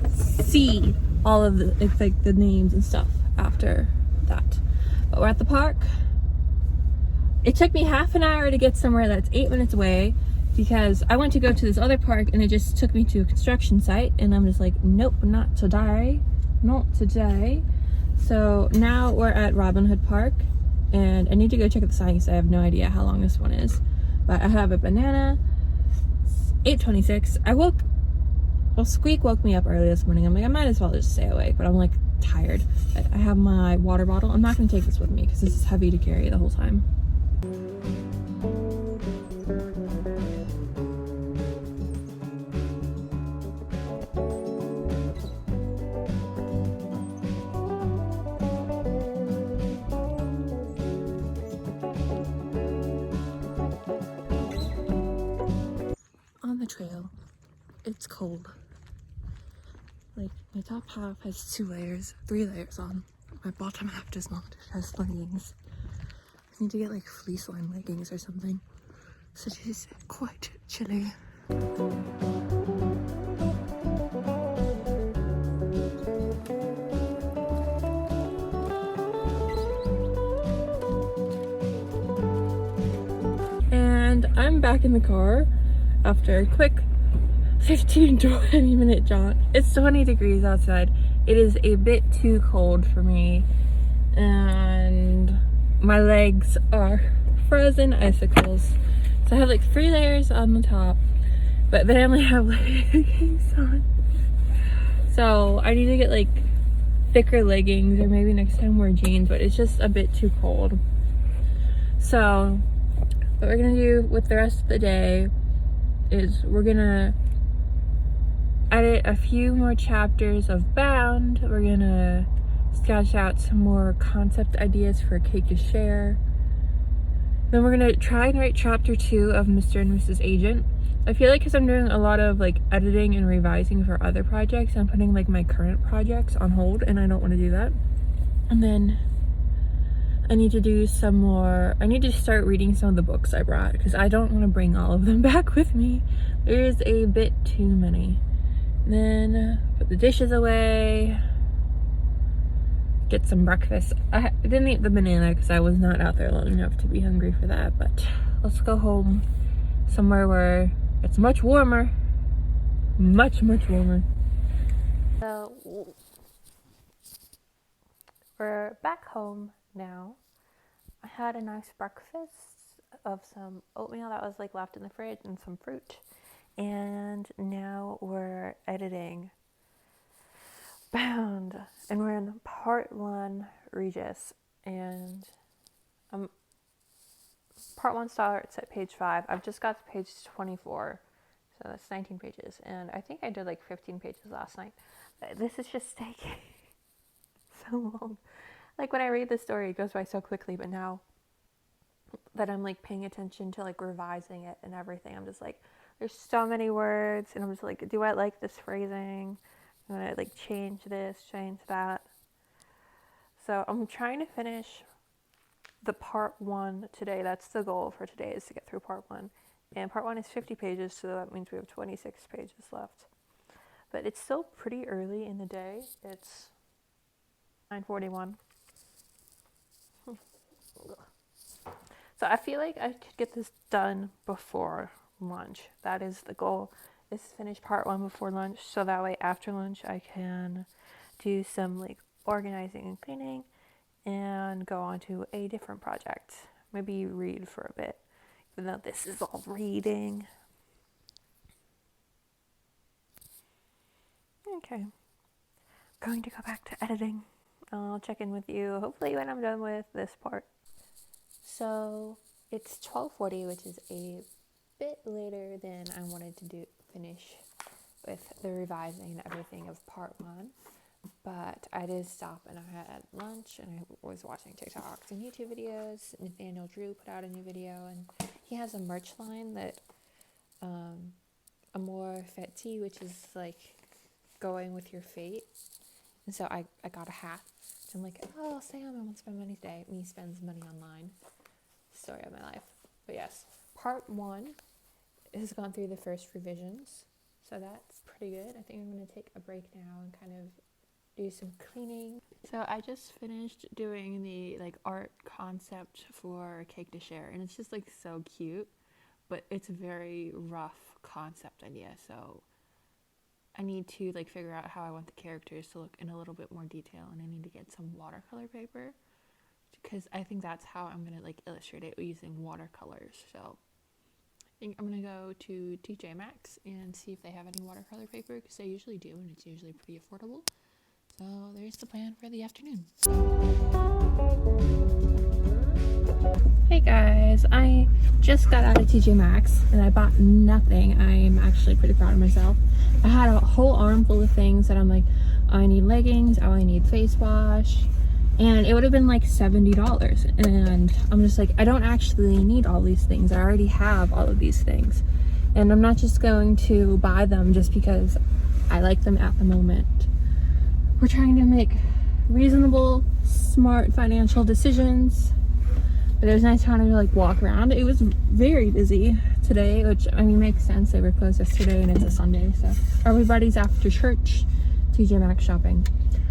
see all of the like the names and stuff after that. But we're at the park. It took me half an hour to get somewhere that's 8 minutes away, because I went to go to this other park and it just took me to a construction site, and I'm just like, nope, not today, not today. So now we're at Robin Hood Park, and I need to go check out the sign because I have no idea how long this one is. But I have a banana. It's 8:26. Squeak woke me up early this morning. I'm like, I might as well just stay awake, but I'm like tired. I have my water bottle. I'm not gonna take this with me because this is heavy to carry the whole time. On the trail, it's cold. Like my top half has 3 layers on. My bottom half does not. It has leggings. I need to get like fleece lined leggings or something. So it is quite chilly. And I'm back in the car after a quick 15-20 minute jaunt. It's 20 degrees outside. It is a bit too cold for me, and my legs are frozen icicles. So I have like 3 layers on the top, but then I only have leggings on. So I need to get like thicker leggings, or maybe next time wear jeans, but it's just a bit too cold. So what we're gonna do with the rest of the day is we're gonna edit a few more chapters of Bound. We're gonna sketch out some more concept ideas for Cake to Share. Then we're gonna try and write chapter 2 of Mr. and Mrs. Agent. I feel like because I'm doing a lot of like editing and revising for other projects, I'm putting like my current projects on hold, and I don't want to do that. And then I need to do some more. I need to start reading some of the books I brought, because I don't want to bring all of them back with me. There's a bit too many. Then put the dishes away, get some breakfast. I didn't eat the banana because I was not out there long enough to be hungry for that, but let's go home somewhere where it's much warmer. Much warmer. So we're back home now. I had a nice breakfast of some oatmeal that was like left in the fridge and some fruit. And now we're editing Bound, and we're in part 1, Regis, and part 1 starts at page 5. I've just got to page 24, So that's 19 pages. And I think I did like 15 pages last night. This is just taking so long. Like when I read the story, it goes by so quickly, but now that I'm like paying attention to like revising it and everything, I'm just like, there's so many words, and I'm just like, do I like this phrasing? I'm gonna like change this, change that. So I'm trying to finish the part 1 today. That's the goal for today, is to get through part 1. And part 1 is 50 pages, so that means we have 26 pages left. But it's still pretty early in the day. It's 9:41. So I feel like I could get this done before lunch. That is the goal, is to finish part 1 before lunch, so that way after lunch I can do some like organizing and cleaning and go on to a different project. Maybe read for a bit, even though this is all reading. Okay, going to go back to editing. I'll check in with you hopefully when I'm done with this part. So it's 12:40, which is a bit later than I wanted to finish with the revising and everything of part 1. But I did stop and I had lunch and I was watching TikToks and YouTube videos. Nathaniel Drew put out a new video, and he has a merch line that Amor Fati, which is like going with your fate. And so I got a hat. So I'm like, oh, Sam, I want to spend money today. Me spends money online. Story of my life. But yes, part 1 has gone through the first revisions. So that's pretty good. I think I'm going to take a break now and kind of do some cleaning. So I just finished doing the like art concept for Cake to Share, and it's just like so cute, but it's a very rough concept idea. So I need to like figure out how I want the characters to look in a little bit more detail, and I need to get some watercolor paper, because I think that's how I'm gonna like illustrate it, using watercolors. So I think I'm gonna go to TJ Maxx and see if they have any watercolor paper, because they usually do, and it's usually pretty affordable. So there's the plan for the afternoon. Hey guys, I just got out of TJ Maxx and I bought nothing. I'm actually pretty proud of myself. I had a whole arm full of things that I'm like, oh, I need leggings, oh, I need face wash, and it would have been like $70. And I'm just like, I don't actually need all these things. I already have all of these things, and I'm not just going to buy them just because I like them at the moment. We're trying to make reasonable, smart financial decisions. But it was nice time to like walk around. It was very busy today, which I mean makes sense. They were closed yesterday and it's a Sunday, so everybody's after church TJ Maxx shopping.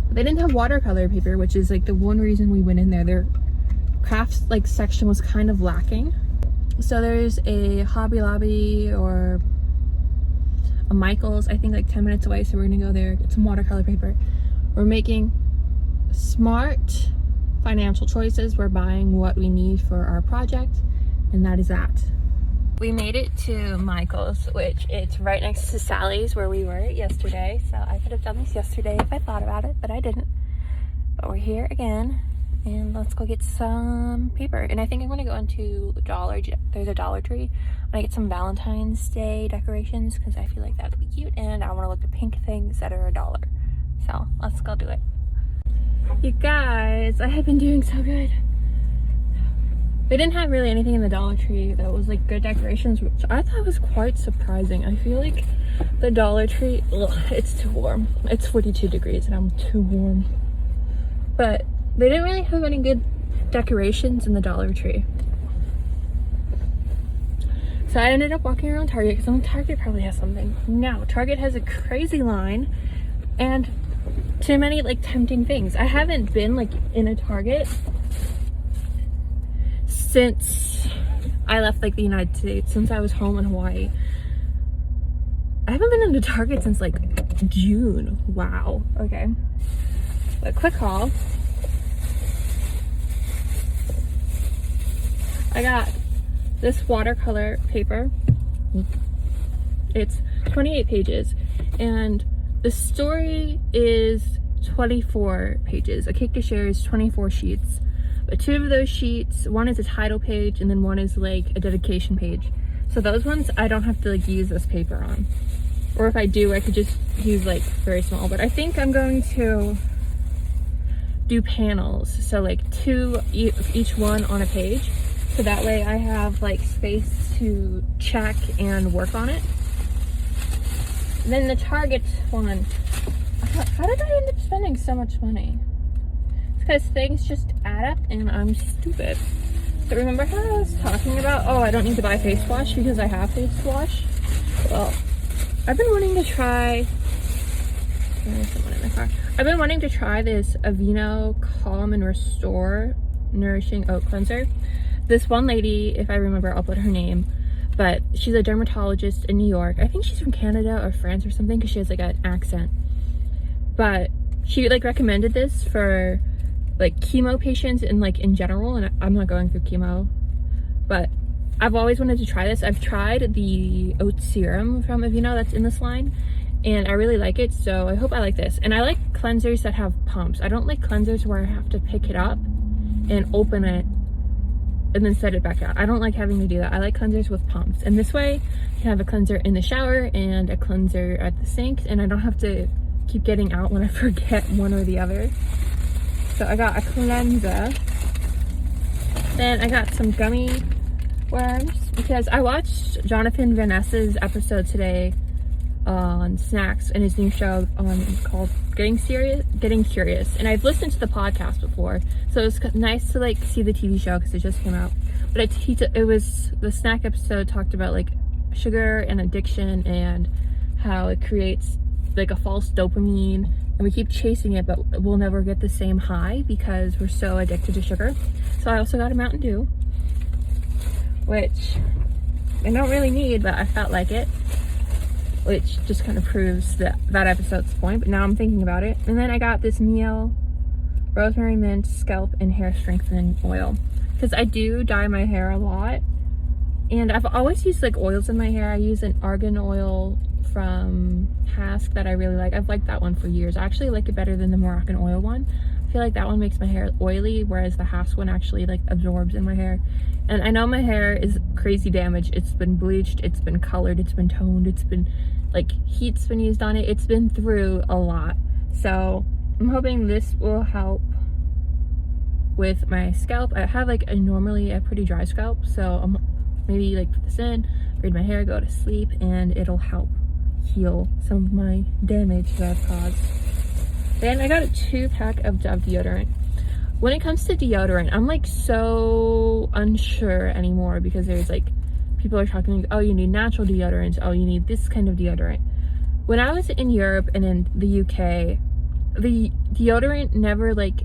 But they didn't have watercolor paper, which is like the one reason we went in there. Their crafts like section was kind of lacking. So there's a Hobby Lobby or a Michael's, I think like 10 minutes away, so we're gonna go there, get some watercolor paper. We're making smart financial choices. We're buying what we need for our project, and that is that. We made it to Michael's, which it's right next to Sally's where we were yesterday. So I could have done this yesterday if I thought about it, but I didn't. But we're here again, and let's go get some paper. And I think I'm gonna go into there's a Dollar Tree. I'm gonna get some Valentine's Day decorations because I feel like that'd be cute, and I want to look at pink things that are $1. So let's go do it. You guys, I have been doing so good. They didn't have really anything in the Dollar Tree that was like good decorations, which I thought was quite surprising. I feel like the Dollar Tree, it's too warm. It's 42 degrees and I'm too warm. But they didn't really have any good decorations in the Dollar Tree. So I ended up walking around Target because I'm like, Target probably has something. No, Target has a crazy line and too many like tempting things. I haven't been like in a Target since I left like the United States, since I was home in Hawaii. I haven't been in a Target since like June. Wow. Okay. But quick haul. I got this watercolor paper. It's 28 pages and the story is 24 pages. A Cake to Share is 24 sheets. But 2 of those sheets, one is a title page and then one is like a dedication page. So those ones I don't have to like use this paper on. Or if I do, I could just use like very small. But I think I'm going to do panels. So like 2 each one on a page. So that way I have like space to check and work on it. And then the Target one. How did I end up spending so much money? It's because things just add up and I'm stupid. So remember how I was talking about, oh, I don't need to buy face wash because I have face wash? Well, I've been wanting to try, there's someone in the car. I've been wanting to try this Aveeno Calm and Restore Nourishing Oat Cleanser. This one lady, if I remember, I'll put her name, but she's a dermatologist in New York. I think she's from Canada or France or something because she has like an accent. But she like recommended this for like chemo patients and like in general, and I'm not going through chemo, but I've always wanted to try this. I've tried the oat serum from Aveeno that's in this line, and I really like it, so I hope I like this. And I like cleansers that have pumps. I don't like cleansers where I have to pick it up and open it and then set it back out. I don't like having to do that. I like cleansers with pumps, and this way you can have a cleanser in the shower and a cleanser at the sink, and I don't have to keep getting out when I forget one or the other. So I got a cleanser. Then I got some gummy worms because I watched Jonathan Van Ness's episode today on snacks in his new show called Getting Curious, and I've listened to the podcast before, so it was nice to like see the TV show because it just came out. But it was the snack episode talked about like sugar and addiction and how it creates like a false dopamine, and we keep chasing it, but we'll never get the same high because we're so addicted to sugar. So I also got a Mountain Dew, which I don't really need, but I felt like it, which just kind of proves that episode's point. But now I'm thinking about it. And then I got this Miel rosemary mint scalp and hair strengthening oil because I do dye my hair a lot, and I've always used like oils in my hair. I use an argan oil from Hask that I really like. I've liked that one for years. I actually like it better than the Moroccan oil one. I feel like that one makes my hair oily, whereas the Hask one actually like absorbs in my hair. And I know my hair is crazy damaged. It's been bleached, it's been colored, it's been toned, it's been like heat's been used on it. It's been through a lot. So I'm hoping this will help with my scalp. I have like normally a pretty dry scalp, so I'm maybe like put this in, braid my hair, go to sleep, and it'll help heal some of my damage that I've caused. Then I got a 2-pack of Dove deodorant. When it comes to deodorant, I'm like so unsure anymore because there's like people are talking, oh, you need natural deodorants, oh, you need this kind of deodorant. When I was in Europe and in the UK, the deodorant never like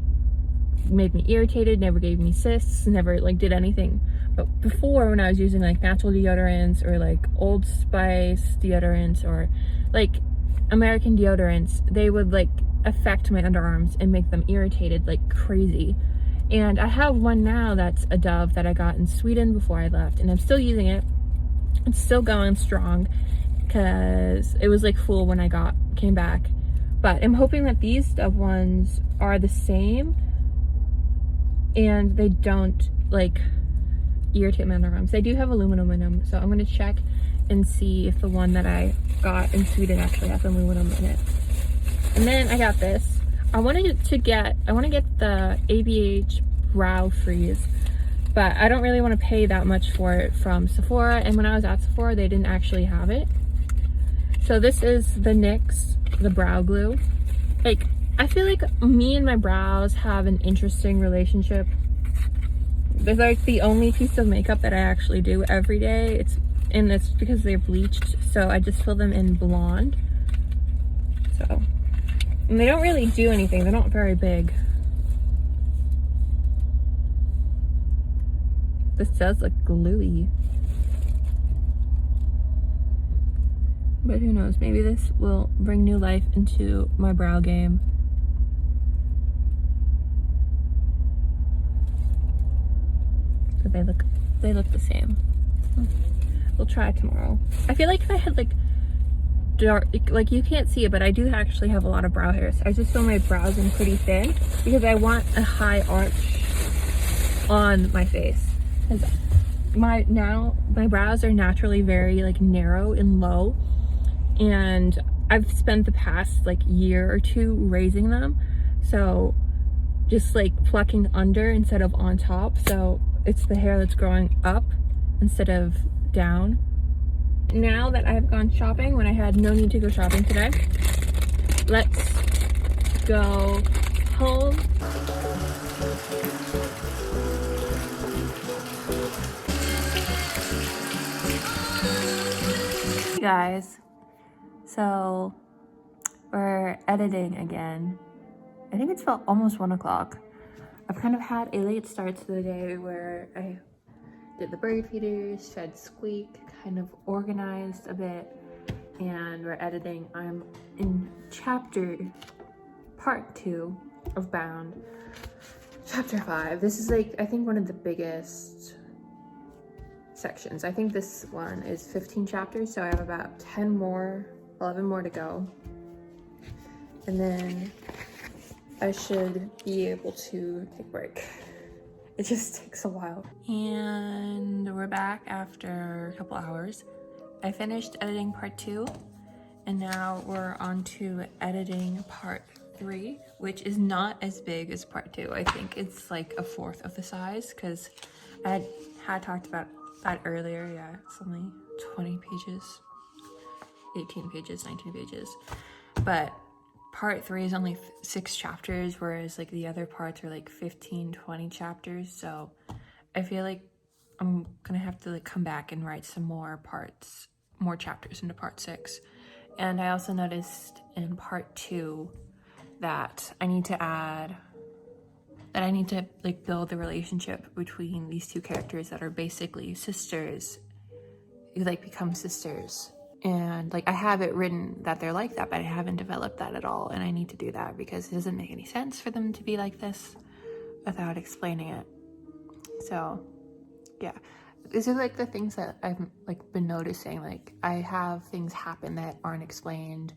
made me irritated, never gave me cysts, never like did anything. But before, when I was using like natural deodorants or like Old Spice deodorants or like American deodorants, they would like affect my underarms and make them irritated like crazy. And I have one now that's a Dove that I got in Sweden before I left, and I'm still using it. It's still going strong because it was like full when I came back. But I'm hoping that these Dove ones are the same and they don't like irritate my underarms. They do have aluminum in them, so I'm going to check and see if the one that I got in Sweden actually has aluminum in it. And then I got this. I want to get the ABH Brow Freeze, but I don't really want to pay that much for it from Sephora, and when I was at Sephora they didn't actually have it. So this is the NYX, the brow glue. Like, I feel like me and my brows have an interesting relationship. There's like the only piece of makeup that I actually do every day. It's because they're bleached, so I just fill them in blonde. So, and they don't really do anything. They're not very big. This does look gluey. But who knows, maybe this will bring new life into my brow game. But they look the same. We'll try it tomorrow. I feel like if I had like dark, like you can't see it, but I do actually have a lot of brow hairs. I just fill my brows in pretty thin because I want a high arch on my face. Because my brows are naturally very like narrow and low, and I've spent the past like year or two raising them, so just like plucking under instead of on top, so it's the hair that's growing up instead of down. Now that I've gone shopping when I had no need to go shopping today, let's go home. Hey guys, so we're editing again. I think it's about almost 1 o'clock. I've kind of had a late start to the day where I did the bird feeders, fed Squeak, kind of organized a bit, and we're editing. I'm in part 2 of Bound, chapter 5. This is like, I think one of the biggest sections. I think this one is 15 chapters, so I have about 11 more to go. And then I should be able to take a break. It just takes a while. And we're back after a couple hours. I finished editing part 2, and now we're on to editing part 3, which is not as big as part 2. I think it's like a fourth of the size, because I had talked about that earlier. Yeah, it's only 20 pages, 18 pages, 19 pages. But part 3 is only 6 chapters, whereas like the other parts are like 15, 20 chapters. So I feel like I'm gonna have to like come back and write some more chapters into part 6. And I also noticed in part 2 that I need to like build the relationship between these two characters that are basically sisters, who like become sisters. And like I have it written that they're like that, but I haven't developed that at all, and I need to do that because it doesn't make any sense for them to be like this without explaining it. So yeah, these are like the things that I've like been noticing. Like I have things happen that aren't explained,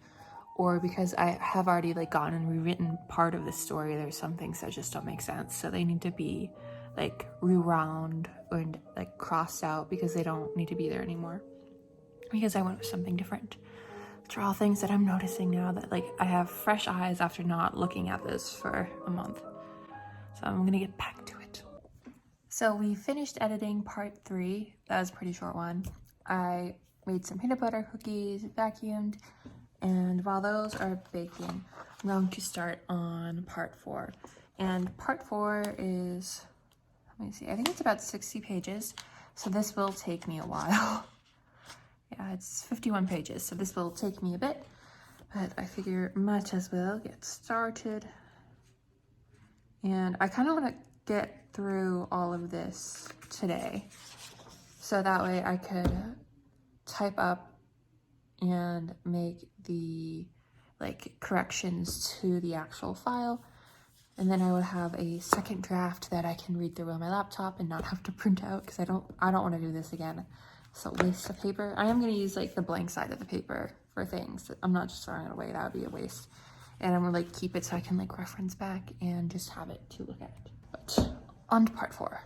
or because I have already like gone and rewritten part of the story, there's some things that just don't make sense, so they need to be like rewound and like crossed out because they don't need to be there anymore, because I went with something different. Which are all things that I'm noticing now, that like I have fresh eyes after not looking at this for a month. So I'm gonna get back to it. So we finished editing part 3. That was a pretty short one. I made some peanut butter cookies, vacuumed, and while those are baking, I'm going to start on part 4. And part 4 is, let me see, I think it's about 60 pages. So this will take me a while. Yeah, it's 51 pages, so this will take me a bit, but I figure might as well get started. And I kind of want to get through all of this today, so that way I could type up and make the like corrections to the actual file, and then I would have a second draft that I can read through on my laptop and not have to print out, because I don't want to do this again. So waste of paper. I am going to use like the blank side of the paper for things. I'm not just throwing it away. That would be a waste. And I'm going to like keep it so I can like reference back and just have it to look at. But on to part 4.